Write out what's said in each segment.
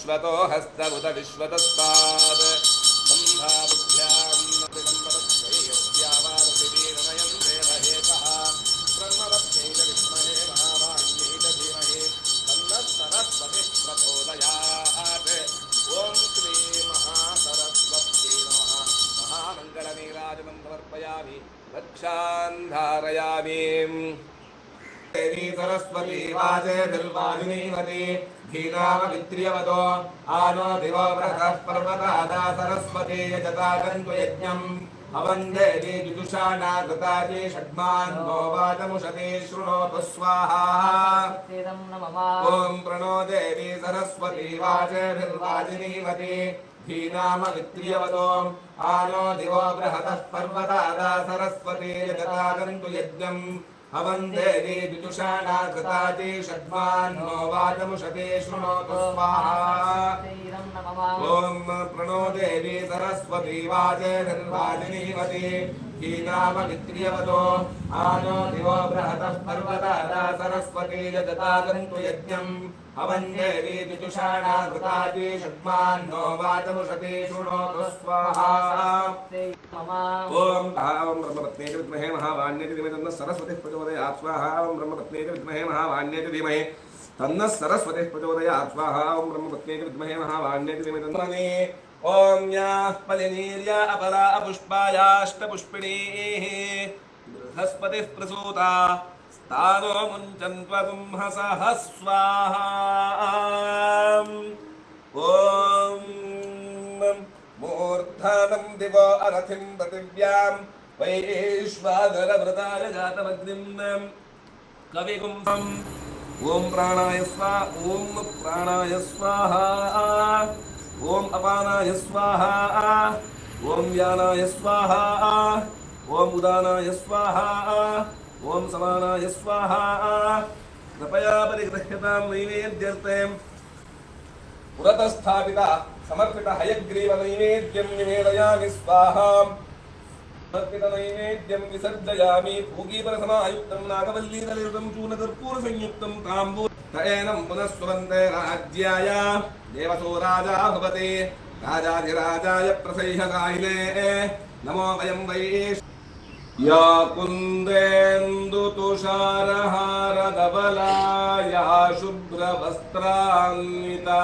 विश्वतो हस्तमुत विश्वतस्तात् सम्भावुभ्यां नमयं देवहेतः ब्रह्मवत्यै च विद्महे महावाण्यै च धीमहि तन्नः सरस्वतिः प्रचोदयात्। ॐ श्री महासरस्वत्यै नमः। महामङ्गलनीराजनं समर्पयामि, रक्षां धारयामि। देवी सरस्वती वाचे दिल्वादिनीवती धीनामवित्र्यवतो आनो दिवो बृहतः पर्वतादा सरस्वती यजतागन्तु यज्ञम् अवन्देवी विदुषाणा कृताजी षड्मान्वो वाचमुषते शृणोतु स्वाहा। ॐ प्रणो देवी सरस्वती वाचे दिल्वादिनीवती धीनामवित्र्यवतो आनो दिवो बृहतः पर्वतादा सरस्वती यजतागन्तु यज्ञम् अवन्देवी विदुषाणा कृताजी षड्मान्वो वाचमुषते शृणोतु स्वाहा। ॐ प्रणो देवी सरस्वती वाचे निर्वाचिनीवती हीनामवित्र्यवतो आनो दिवो बृहतः पर्वतादा सरस्वती यजतागन्तु यज्ञम् अवन्देवी विदुषाणा कृताजी षड्मान्वो वाचमुषते शृणोतु स्वाहा। ओम ब्रह्मपत्न्यै च विद्महे महावाण्यै च धीमहि तन्नः सरस्वतिः प्रचोदयात् स्वाहा। ओम ब्रह्मपत्न्यै च विद्महे महावाण्यै च धीमहि तन्नः सरस्वतिः प्रचोदयात् स्वाहा। ओम ब्रह्मपत्न्यै च विद्महे महावाण्यै च धीमहि तन्नः। ओम याः फलिनीर्या अपरा अपुष्पायाष्टपुष्पिणीः बृहस्पतिः प्रसूता स्थानो मुञ्चन्त्वगुंहसः स्वाहा। ओम मूर्धानं दिवो अरथिं पृथिव्यां वैश्वानरवृताय जातमग्निं कविगुंसम्। ॐ प्राणाय स्वाहा, ॐ प्राणाय स्वाहा, ॐ अपानाय स्वाहा, ॐ व्यानाय स्वाहा, ॐ उदानाय स्वाहा, ॐ समानाय स्वाहा। कृपया परिगृह्यतां नैवेद्यर्थे पुरतस्थापिता समर्पित हयग्रीव नैवेद्यं निवेदयामि स्वाहा। समर्पित नैवेद्यं विसर्जयामि। पूगीपरसमायुक्तं नागवल्लीदलितं चूर्णकर्पूरसंयुक्तं ताम्बूलम् पुनः स्वन्ते राज्याय देवतो राजा भवते राजाधिराजाय प्रसह्यकायिने नमो वयं वै। या कुन्देन्दुतुषारहारधवला या शुभ्रवस्त्रान्विता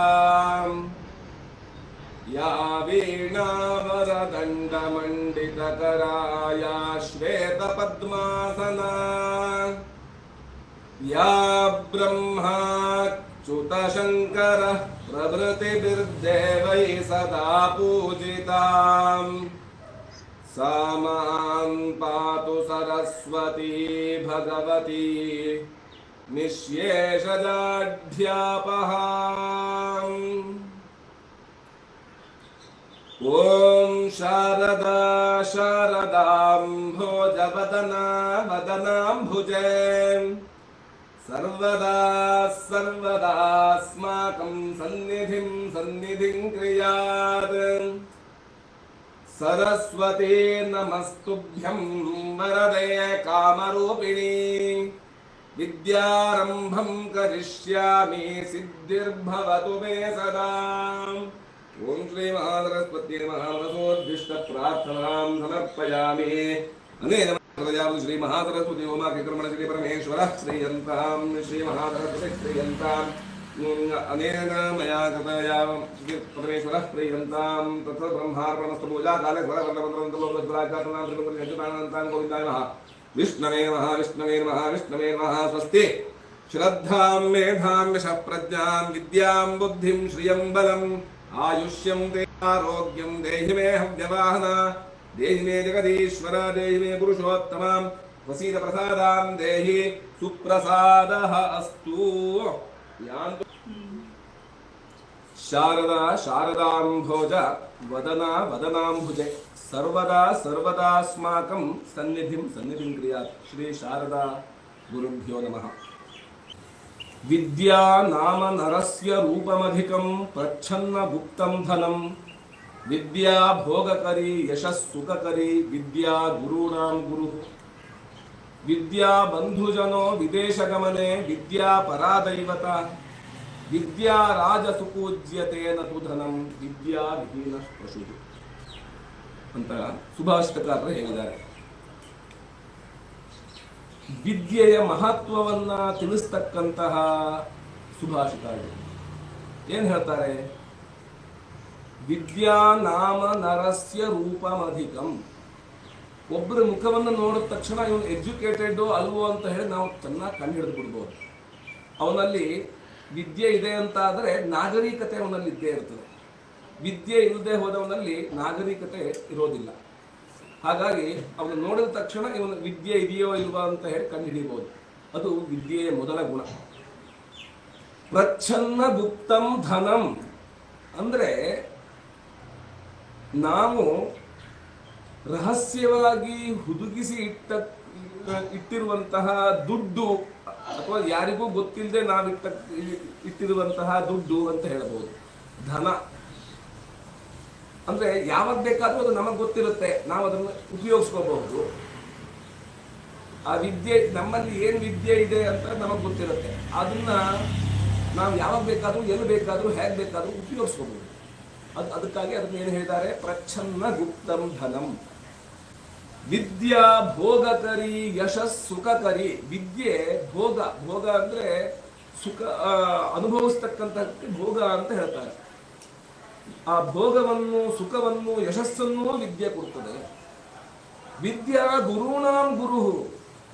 या वीणावरदण्डमण्डितकरा या श्वेतपद्मासना या ब्रह्माच्युतशङ्करः प्रभृतिभिर्देवैः सदा पूजिता सा मां पातु सरस्वती भगवती निःशेषजाढ्यापहा। ॐ शारदा शारदाम्भोजवदना वदनाम्भुजे सर्वदा सर्वदास्माकं सन्निधिं सन्निधिं क्रियात्। सरस्वती नमस्तुभ्यं वरदे कामरूपिणी विद्यारम्भं करिष्यामि सिद्धिर्भवतु मे सदा। ओम श्री महासरस्वत्यै नमः। मनसोद्दिष्टप्रार्थनां समर्पयामि। अनेन प्रजापति श्री महासरस्वती उमाकेन्द्रमण श्री परमेश्वरः श्रीयन्तां श्री महासरस्वती श्रीयन्तां अनेन मया कृतया परमेश्वरः श्रीयन्तां तत्र ब्रह्मार्पणस्तु पूजा काले स्वरवर्णमन्त्रमन्त्रलोकस्वराचारणां त्रिपुरयजुतानन्तां गोविन्दाय नमः। विष्णवे नमः विष्णवे नमः विष्णवे नमः। स्वस्ति श्रद्धां मेधां यशः प्रज्ञां विद्यां बुद्धिं श्रियं बलम् आयुष्यं ते आरोग्यं देहि मे हव्यवाहन देहि मे जगदीश्वर देहि मे पुरुषोत्तमं वसीद प्रसादां देहि सुप्रसादः अस्तु। शारदा शारदाम्भोज वदना वदनाम्भुजे सर्वदा सर्वदास्माकं सन्निधिं सन्निधिं क्रियात्। श्री शारदा गुरुभ्यो नमः। विद्या नाम नरस्य रूपमधिकं प्रच्छन्न गुप्तं धनं विद्या भोगकरी यशः सुखकरी विद्या गुरूणां गुरुः विद्या बंधुजनो विदेशगमने विद्या परादैवता ವಿದ್ಯಾ ರಾಜ ಸುಪೂಜ್ಯತೆ ನತು ಧನಂ ವಿದ್ಯಾ ವಿಹೀನ ಪಶು ಅಂತ ಸುಭಾಷಿತಕಾರರು ಹೇಳಿದ್ದಾರೆ. ವಿದ್ಯೆಯ ಮಹತ್ವವನ್ನ ತಿಳಿಸ್ತಕ್ಕಂತಹ ಸುಭಾಷಿತ. ಏನ್ ಹೇಳ್ತಾರೆ? ವಿದ್ಯಾ ನಾಮ ನರಸ್ಯ ರೂಪಮಧಿಕಂ. ಒಬ್ಬರ ಮುಖವನ್ನು ನೋಡಿದ ತಕ್ಷಣ ಇವನು ಎಜುಕೇಟೆಡ್ ಅಲ್ವೋ ಅಂತ ಹೇಳಿ ನಾವು ಚೆನ್ನಾಗಿ ಕಂಡು ಹಿಡಿದು ಬಿಡ್ಬೋದು. ಅವನಲ್ಲಿ ವಿದ್ಯೆ ಇದೆ ಅಂತ ಆದರೆ ನಾಗರಿಕತೆ ಅವನಲ್ಲಿ ಇದ್ದೇ ಇರ್ತದೆ. ವಿದ್ಯೆ ಇಲ್ಲದೆ ಹೋದವನಲ್ಲಿ ನಾಗರಿಕತೆ ಇರೋದಿಲ್ಲ. ಹಾಗಾಗಿ ಅವನು ನೋಡಿದ ತಕ್ಷಣ ಇವನು ವಿದ್ಯೆ ಇದೆಯೋ ಇಲ್ವಾ ಅಂತ ಹೇಳಿ ಕಂಡು ಹಿಡಿಯಬಹುದು. ಅದು ವಿದ್ಯೆಯ ಮೊದಲ ಗುಣ. ಪ್ರಚ್ಛನ್ನ ಗುಪ್ತಂ ಧನಂ ಅಂದ್ರೆ ನಾವು ರಹಸ್ಯವಾಗಿ ಹುದುಗಿಸಿ ಇಟ್ಟಿರುವಂತಹ ದುಡ್ಡು ಅಥವಾ ಯಾರಿಗೂ ಗೊತ್ತಿಲ್ಲದೆ ನಾವು ಇಟ್ಟಿರುವಂತಹ ದುಡ್ಡು ಅಂತ ಹೇಳಬಹುದು. ಧನ ಅಂದ್ರೆ ಯಾವಾಗ ಬೇಕಾದ್ರೂ ಅದು ನಮಗೆ ಗೊತ್ತಿರುತ್ತೆ, ನಾವು ಅದನ್ನು ಉಪಯೋಗಿಸ್ಕೋಬಹುದು. ಆ ವಿದ್ಯೆ ನಮ್ಮಲ್ಲಿ ಏನು ವಿದ್ಯೆ ಇದೆ ಅಂತ ನಮಗೆ ಗೊತ್ತಿರುತ್ತೆ. ಅದನ್ನ ನಾವು ಯಾವಾಗ ಬೇಕಾದ್ರೂ ಎಲ್ಲಿ ಬೇಕಾದ್ರೂ ಹೇಗೆ ಬೇಕಾದ್ರೂ ಉಪಯೋಗಿಸ್ಕೋಬಹುದು. ಅದಕ್ಕಾಗಿ ಅದನ್ನ ಏನು ಹೇಳಿದ್ದಾರೆ? ಪ್ರಚ್ಛನ್ನ ಗುಪ್ತಂ ಧನಂ. ವಿದ್ಯಾ ಭೋಗಕರಿ ಯಶಸ್ ಸುಖಕರಿ. ವಿದ್ಯೆ ಭೋಗ, ಭೋಗ ಅಂದ್ರೆ ಸುಖ ಅನುಭವಿಸ್ತಕ್ಕಂಥ ಭೋಗ ಅಂತ ಹೇಳ್ತಾರೆ. ಆ ಭೋಗವನ್ನು, ಸುಖವನ್ನು, ಯಶಸ್ಸನ್ನು ವಿದ್ಯೆ ಕೊಡ್ತದೆ. ವಿದ್ಯಾ ಗುರುಣಾಂ ಗುರು.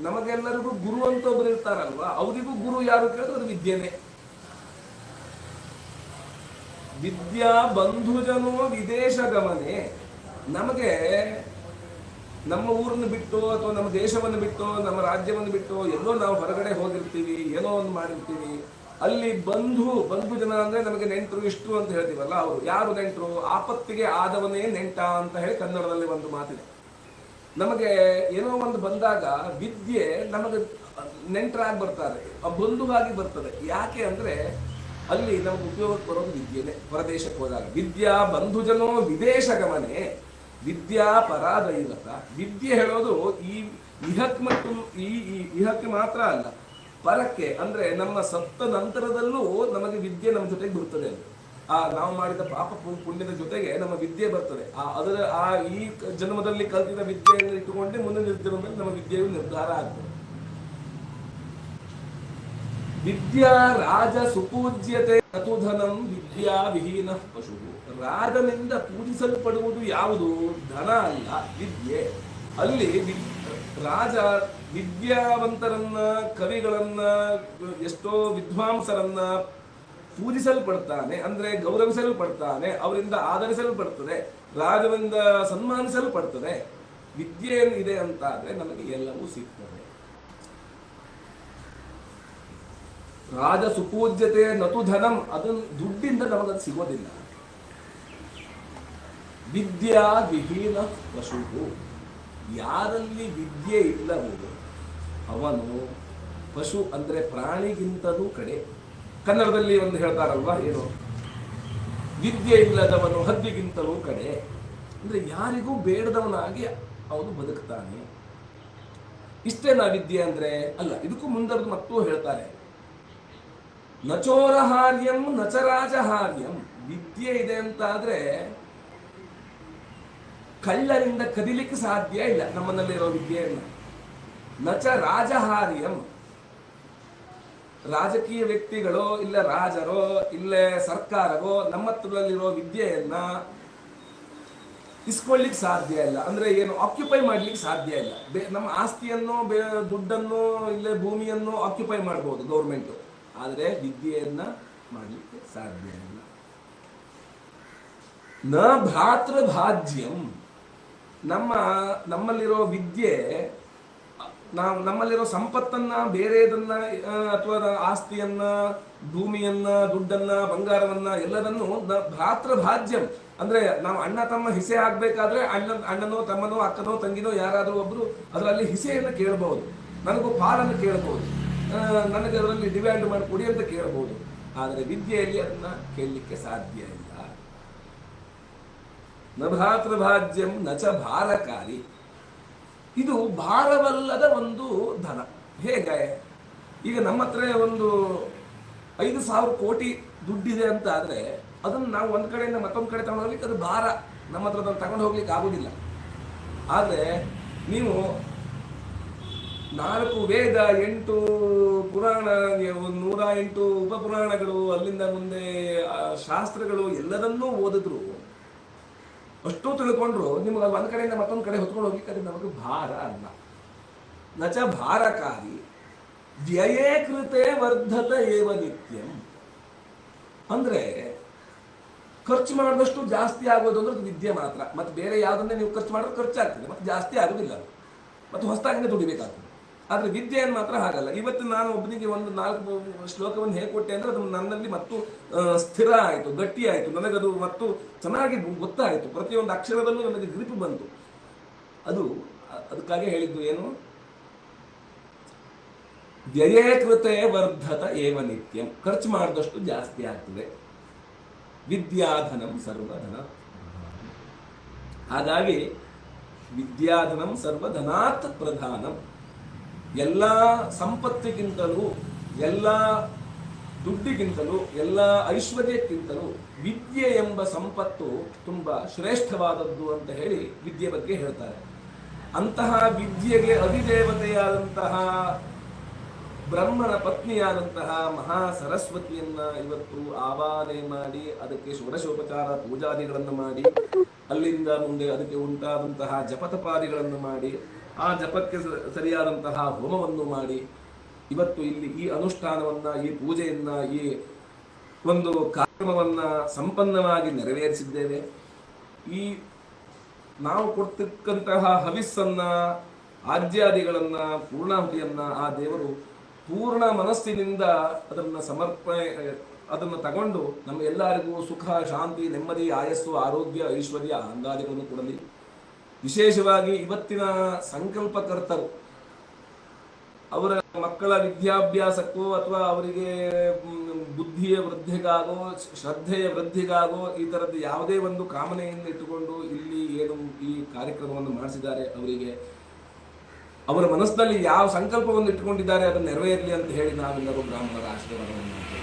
ನಮಗೆಲ್ಲರಿಗೂ ಗುರು ಅಂತ ಒಬ್ಬರು ಇರ್ತಾರಲ್ವಾ, ಅವರಿಗೂ ಗುರು ಯಾರು ಕೇಳಿದ್ರೆ ಅದು ವಿದ್ಯೆನೆ. ವಿದ್ಯಾ ಬಂಧುಜನೋ ವಿದೇಶ ಗಮನೆ. ನಮಗೆ ನಮ್ಮ ಊರನ್ನು ಬಿಟ್ಟು ಅಥವಾ ನಮ್ಮ ದೇಶವನ್ನು ಬಿಟ್ಟು ನಮ್ಮ ರಾಜ್ಯವನ್ನು ಬಿಟ್ಟು ಎಲ್ಲೋ ನಾವು ಹೊರಗಡೆ ಹೋಗಿರ್ತೀವಿ, ಏನೋ ಒಂದು ಮಾಡಿರ್ತೀವಿ. ಅಲ್ಲಿ ಬಂಧು ಜನ ಅಂದ್ರೆ ನಮಗೆ ನೆಂಟರು ಇಷ್ಟು ಅಂತ ಹೇಳ್ತೀವಲ್ಲ, ಅವರು ಯಾರು ನೆಂಟರು? ಆಪತ್ತಿಗೆ ಆದವನೇ ನೆಂಟ ಅಂತ ಹೇಳಿ ಕನ್ನಡದಲ್ಲಿ ಒಂದು ಮಾತಿದೆ. ನಮಗೆ ಏನೋ ಒಂದು ಬಂದಾಗ ವಿದ್ಯೆ ನಮಗೆ ನೆಂಟರಾಗಿ ಬರ್ತಾರೆ, ಬಂಧುವಾಗಿ ಬರ್ತದೆ. ಯಾಕೆ ಅಂದ್ರೆ ಅಲ್ಲಿ ನಮ್ಗೆ ಉಪಯೋಗಕ್ಕೆ ಬರೋದು ವಿದ್ಯೆನೆ. ಹೊರದೇಶಕ್ಕೆ ಹೋದಾಗ ವಿದ್ಯಾ ಬಂಧುಜನೋ ವಿದೇಶ ಗಮನೆ ವಿದ್ಯಾ ಪರಾದೈವತ. ವಿದ್ಯೆ ಹೇಳೋದು ಈ ಇಹಕ್ ಮತ್ತು ಈ ಇಹಕ್ಕೆ ಮಾತ್ರ ಅಲ್ಲ, ಪರಕ್ಕೆ ಅಂದ್ರೆ ನಮ್ಮ ಸತ್ತ ನಂತರದಲ್ಲೂ ನಮಗೆ ವಿದ್ಯೆ ನಮ್ಮ ಜೊತೆಗೆ ಬರ್ತದೆ. ನಾವು ಮಾಡಿದ ಪಾಪ ಪುಣ್ಯದ ಜೊತೆಗೆ ನಮ್ಮ ವಿದ್ಯೆ ಬರ್ತದೆ. ಈ ಜನ್ಮದಲ್ಲಿ ಕಲ್ತಿದ ವಿದ್ಯೆಯನ್ನು ಇಟ್ಟುಕೊಂಡೇ ಮುಂದಿನ ಜನ್ಮದಲ್ಲಿ ನಮ್ಮ ವಿದ್ಯೆಯು ನಿರ್ಧಾರ ಆಗ್ತದೆ. ವಿದ್ಯಾ ರಾಜ ಸುಪೂಜ್ಯತೆ ನತುಧನಂ ವಿದ್ಯಾ ವಿಹೀನ ಪಶು. ರಾಜನಿಂದ ಪೂಜಿಸಲ್ಪಡುವುದು ಯಾವುದು? ಧನ ಅಲ್ಲ, ವಿದ್ಯೆ. ಅಲ್ಲಿ ರಾಜ ವಿದ್ಯಾವಂತರನ್ನ, ಕವಿಗಳನ್ನ, ಎಷ್ಟೋ ವಿದ್ವಾಂಸರನ್ನ ಪೂಜಿಸಲ್ಪಡ್ತಾನೆ, ಅಂದ್ರೆ ಗೌರವಿಸಲ್ಪಡ್ತಾನೆ, ಅವರಿಂದ ಆಧರಿಸಲ್ಪಡ್ತದೆ, ರಾಜನಿಂದ ಸನ್ಮಾನಿಸಲ್ಪಡ್ತದೆ. ವಿದ್ಯೆ ಇದೆ ಅಂತ ಆದ್ರೆ ನಮಗೆ ಎಲ್ಲವೂ ಸಿಗ್ತದೆ. ರಾಜ ಸುಪೂಜ್ಯತೆ ನತು ಧನಂ. ಅದನ್ನು ದುಡ್ಡಿಂದ ನಮಗದು ಸಿಗೋದಿಲ್ಲ. ವಿದ್ಯಾ ವಿಹೀನ ಪಶು. ಯಾರಲ್ಲಿ ವಿದ್ಯೆ ಇಲ್ಲವೋ ಅವನು ಪಶು ಅಂದ್ರೆ ಪ್ರಾಣಿಗಿಂತಲೂ ಕಡೆ. ಕನ್ನಡದಲ್ಲಿ ಒಂದು ಹೇಳ್ತಾರಲ್ವಾ, ಏನು? ವಿದ್ಯೆ ಇಲ್ಲದವನು ಹದ್ದಿಗಿಂತಲೂ ಕಡೆ. ಅಂದ್ರೆ ಯಾರಿಗೂ ಬೇಡದವನಾಗಿ ಅವನು ಬದುಕ್ತಾನೆ. ಇಷ್ಟೇನಾ ವಿದ್ಯೆ ಅಂದ್ರೆ? ಅಲ್ಲ, ಇದಕ್ಕೂ ಮುಂದರದು ಮತ್ತೂ ಹೇಳ್ತಾರೆ. ನಚೋರಹಾರ್ಯಂ ನಚರಾಜಹಾರ್ಯಂ. ವಿದ್ಯೆ ಇದೆ ಅಂತ ಆದ್ರೆ ಕಳ್ಳರಿಂದ ಕದಿಲಿಕ್ಕೆ ಸಾಧ್ಯ ಇಲ್ಲ ನಮ್ಮನಲ್ಲಿರೋ ವಿದ್ಯೆಯನ್ನ. ನಚ ರಾಜಹಾರ್ಯಂ. ರಾಜಕೀಯ ವ್ಯಕ್ತಿಗಳು ಇಲ್ಲ ರಾಜರೋ ಇಲ್ಲ ಸರ್ಕಾರವೋ ನಮ್ಮ ಹತ್ರದಲ್ಲಿರೋ ವಿದ್ಯೆಯನ್ನ ಇಸ್ಕೊಳ್ಳಿಕ್ಕೆ ಸಾಧ್ಯ ಇಲ್ಲ. ಅಂದ್ರೆ ಏನು, ಆಕ್ಯುಪೈ ಮಾಡ್ಲಿಕ್ಕೆ ಸಾಧ್ಯ ಇಲ್ಲ. ನಮ್ಮ ಆಸ್ತಿಯನ್ನು, ದುಡ್ಡನ್ನು, ಇಲ್ಲ ಭೂಮಿಯನ್ನು ಆಕ್ಯುಪೈ ಮಾಡಬಹುದು ಗೌರ್ಮೆಂಟ್, ಆದರೆ ವಿದ್ಯೆಯನ್ನ ಮಾಡಲಿಕ್ಕೆ ಸಾಧ್ಯ ಇಲ್ಲ. ನ ಭ್ರಾತೃಭಾಜ್ಯಂ. ನಮ್ಮಲ್ಲಿರೋ ವಿದ್ಯೆ, ನಮ್ಮಲ್ಲಿರೋ ಸಂಪತ್ತನ್ನ, ಬೇರೆದನ್ನ ಅಥವಾ ಆಸ್ತಿಯನ್ನ, ಭೂಮಿಯನ್ನ, ದುಡ್ಡನ್ನ, ಬಂಗಾರವನ್ನ ಎಲ್ಲದನ್ನು ಭ್ರಾತೃಭಾಜ್ಯಂ ಅಂದ್ರೆ ನಾವು ಅಣ್ಣ ತಮ್ಮ ಹಿಸೆ ಆಗ್ಬೇಕಾದ್ರೆ ಅಣ್ಣನೋ ತಮ್ಮನೋ ಅಕ್ಕನೋ ತಂಗಿನೋ ಯಾರಾದರೂ ಒಬ್ರು ಅದರಲ್ಲಿ ಹಿಸೆಯನ್ನು ಕೇಳಬಹುದು, ನನಗೂ ಪಾಲನ್ನು ಕೇಳಬಹುದು, ನನಗೆ ಅದರಲ್ಲಿ ಡಿಮ್ಯಾಂಡ್ ಮಾಡಿಕೊಡಿ ಅಂತ ಕೇಳಬಹುದು. ಆದರೆ ವಿದ್ಯೆಯಲ್ಲಿ ಅದನ್ನ ಕೇಳಲಿಕ್ಕೆ ಸಾಧ್ಯ ಇಲ್ಲ. ನ ಭ್ರಾತೃಭಾಜ್ಯಂ ನಚ ಭಾರಕಾರಿ. ಇದು ಭಾರವಲ್ಲದ ಒಂದು ಧನ. ಹೇಗೆ? ಈಗ ನಮ್ಮ ಹತ್ರ ಒಂದು 5,000 ಕೋಟಿ ದುಡ್ಡಿದೆ ಅಂತ ಆದರೆ ಅದನ್ನು ನಾವು ಒಂದು ಕಡೆಯಿಂದ ಮತ್ತೊಂದು ಕಡೆ ತಗೊಂಡು ಹೋಗ್ಲಿಕ್ಕೆ ಅದು ಭಾರ, ನಮ್ಮ ಹತ್ರ ಅದನ್ನು ತಗೊಂಡು ಹೋಗ್ಲಿಕ್ಕೆ ಆಗೋದಿಲ್ಲ. ಆದರೆ ನೀವು 4 ವೇದ, 8 ಪುರಾಣ, 108 ಉಪಪುರಾಣಗಳು, ಅಲ್ಲಿಂದ ಮುಂದೆ ಶಾಸ್ತ್ರಗಳು ಎಲ್ಲದನ್ನೂ ಓದಿದ್ರು, ಅಷ್ಟು ತಿಳ್ಕೊಂಡ್ರು ನಿಮಗೆ ಅದು ಒಂದು ಕಡೆಯಿಂದ ಮತ್ತೊಂದು ಕಡೆ ಹೊತ್ಕೊಂಡು ಹೋಗ್ಲಿಕ್ಕೆ ಅದು ನಮಗೆ ಭಾರ ಅಲ್ಲ. ನಚ ಭಾರಕಾರಿ ವ್ಯಯೇ ಕೃತೆ ವರ್ಧತ ಏವ ನಿತ್ಯಂ. ಅಂದ್ರೆ ಖರ್ಚು ಮಾಡಿದಷ್ಟು ಜಾಸ್ತಿ ಆಗೋದು ಅಂದ್ರೆ ಅದು ವಿದ್ಯೆ ಮಾತ್ರ. ಮತ್ತೆ ಬೇರೆ ಯಾವುದನ್ನೇ ನೀವು ಖರ್ಚು ಮಾಡಿದ್ರೆ ಖರ್ಚಾಗ್ತದೆ, ಮತ್ತೆ ಜಾಸ್ತಿ ಆಗೋದಿಲ್ಲ, ಮತ್ತು ಹೊಸದಾಗಿಂದ ದುಡಿಬೇಕಾಗ್ತದೆ. ಆದರೆ ವಿದ್ಯೆಯನ್ನು ಮಾತ್ರ ಹಾಗಲ್ಲ. ಇವತ್ತು ನಾನು ಒಬ್ಬನಿಗೆ ಒಂದು 4 ಶ್ಲೋಕವನ್ನು ಹೇಗೆ ಕೊಟ್ಟೆ ಅಂದರೆ ಅದು ನನ್ನಲ್ಲಿ ಮತ್ತು ಸ್ಥಿರ ಆಯಿತು, ಗಟ್ಟಿ ಆಯಿತು, ನನಗದು ಮತ್ತು ಚೆನ್ನಾಗಿ ಗೊತ್ತಾಯಿತು. ಪ್ರತಿಯೊಂದು ಅಕ್ಷರದಲ್ಲೂ ನನಗೆ ಗ್ರಿಪ್ ಬಂತು. ಅದಕ್ಕಾಗಿ ಹೇಳಿದ್ದು ಏನು, ವ್ಯಯೇ ಕೃತೆ ವರ್ಧತ ಏವ ನಿತ್ಯಂ. ಖರ್ಚು ಮಾಡಿದಷ್ಟು ಜಾಸ್ತಿ ಆಗ್ತದೆ. ವಿದ್ಯಾಧನಂ ಸರ್ವಧನ. ಹಾಗಾಗಿ ವಿದ್ಯಾಧನಂ ಸರ್ವಧನಾತ್ ಪ್ರಧಾನಂ. ಎಲ್ಲ ಸಂಪತ್ತಿಗಿಂತಲೂ, ಎಲ್ಲ ದುಡ್ಡಿಗಿಂತಲೂ, ಎಲ್ಲ ಐಶ್ವರ್ಯಕ್ಕಿಂತಲೂ ವಿದ್ಯೆ ಎಂಬ ಸಂಪತ್ತು ತುಂಬ ಶ್ರೇಷ್ಠವಾದದ್ದು ಅಂತ ಹೇಳಿ ವಿದ್ಯೆ ಬಗ್ಗೆ ಹೇಳ್ತಾರೆ. ಅಂತಹ ವಿದ್ಯೆಗೆ ಅಧಿದೇವತೆಯಾದಂತಹ ಬ್ರಹ್ಮನ ಪತ್ನಿಯಾದಂತಹ ಮಹಾ ಸರಸ್ವತಿಯನ್ನ ಇವತ್ತು ಆವಾಹನೆ ಮಾಡಿ, ಅದಕ್ಕೆ ಷೋಡಶೋಪಚಾರ ಪೂಜಾದಿಗಳನ್ನು ಮಾಡಿ, ಅಲ್ಲಿಂದ ಮುಂದೆ ಅದಕ್ಕೆ ಉಂಟಾದಂತಹ ಜಪತಪಾದಿಗಳನ್ನು ಮಾಡಿ, ಆ ಜಪಕ್ಕೆ ಸರಿಯಾದಂತಹ ಹೋಮವನ್ನು ಮಾಡಿ, ಇವತ್ತು ಇಲ್ಲಿ ಈ ಅನುಷ್ಠಾನವನ್ನ, ಈ ಪೂಜೆಯನ್ನ, ಈ ಒಂದು ಕಾರ್ಯಕ್ರಮವನ್ನ ಸಂಪನ್ನವಾಗಿ ನೆರವೇರಿಸಿದ್ದೇವೆ. ಈ ನಾವು ಕೊಡ್ತಕ್ಕಂತಹ ಹವಿಸ್ಸನ್ನ, ಆಜ್ಯಾದಿಗಳನ್ನ, ಪೂರ್ಣಾಹುತಿಯನ್ನ ಆ ದೇವರು ಪೂರ್ಣ ಮನಸ್ಸಿನಿಂದ ಅದನ್ನು ತಗೊಂಡು ನಮ್ಮ ಎಲ್ಲರಿಗೂ ಸುಖ, ಶಾಂತಿ, ನೆಮ್ಮದಿ, ಆಯಸ್ಸು, ಆರೋಗ್ಯ, ಐಶ್ವರ್ಯ, ಅಂಗಾದಿಗಳನ್ನು ಕೊಡಲಿ. ವಿಶೇಷವಾಗಿ ಇವತ್ತಿನ ಸಂಕಲ್ಪಕರ್ತರು ಅವರ ಮಕ್ಕಳ ವಿದ್ಯಾಭ್ಯಾಸಕ್ಕೋ ಅಥವಾ ಅವರಿಗೆ ಬುದ್ಧಿಯ ವೃದ್ಧಿಗಾಗೋ, ಶ್ರದ್ಧೆಯ ವೃದ್ಧಿಗಾಗೋ ಈ ಥರದ್ದು ಯಾವುದೇ ಒಂದು ಕಾಮನೆಯನ್ನು ಇಟ್ಟುಕೊಂಡು ಇಲ್ಲಿ ಏನು ಈ ಕಾರ್ಯಕ್ರಮವನ್ನು ಮಾಡಿಸಿದ್ದಾರೆ, ಅವರಿಗೆ ಅವರ ಮನಸ್ಸಿನಲ್ಲಿ ಯಾವ ಸಂಕಲ್ಪವನ್ನು ಇಟ್ಟುಕೊಂಡಿದ್ದಾರೆ ಅದನ್ನು ನೆರವೇರಲಿ ಅಂತ ಹೇಳಿ ನಾವೆಲ್ಲರೂ ಬ್ರಾಹ್ಮಣರ ಆಶೀರ್ವಾದವನ್ನು ಮಾಡ್ತೇವೆ.